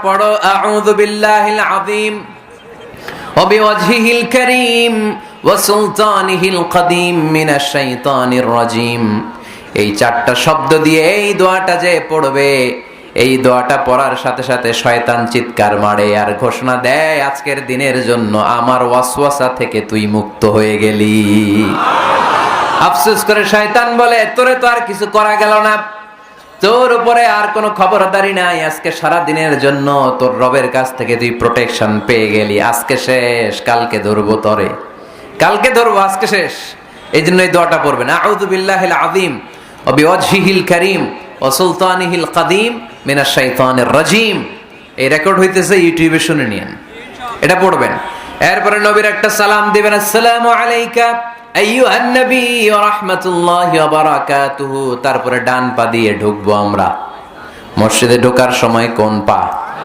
পড়ো আউযু বিল্লাহিল আযীম ওয়া বিওয়াজহিল কারীম ওয়া সুলতানিহিল কদীম মিনাশ শাইতানির রাজীম। এই চারটা শব্দ দিয়ে এই দোয়াটা যে পড়বে, এই দোয়াটা পড়ার সাথে সাথে শয়তান চিৎকার মারে আর ঘোষণা দেয়, আজকের দিনের জন্য আমার ওয়াসওয়াসা থেকে তুই মুক্ত হয়ে গেলি। আফসোস করে শয়তান বলে, তোরে তো আর কিছু করা গেল না, তোর উপরে আর কোনো খবরদারি নাই, আজকে সারা দিনের জন্য তোর রবের কাছ থেকে তুই প্রোটেকশন পেয়ে গেলি। আজকে শেষ, কালকে ধরবো তরে, কালকে ধরবো, আজকে শেষ। এই জন্য এই দোয়াটা পড়বেন, আউযু বিল্লাহিল আযীম ওয়া বিওয়াজহিল কারীম ওয়া সুলতানিহিল কদীম মিনাশ শাইতানির রাজীম। এই রেকর্ড হইতেছে, ইউটিউবে শুনে নিন, এটা পড়বেন। এরপরে নবীর একটা সালাম দিবেন, আসসালামু আলাইকা আইয়ুহান নবী ওয়া রাহমাতুল্লাহি ওয়া বারাকাতুহু। তারপরে ডান পা দিয়ে ঢুকবো আমরা। মসজিদে ঢোকার সময় কোন পা?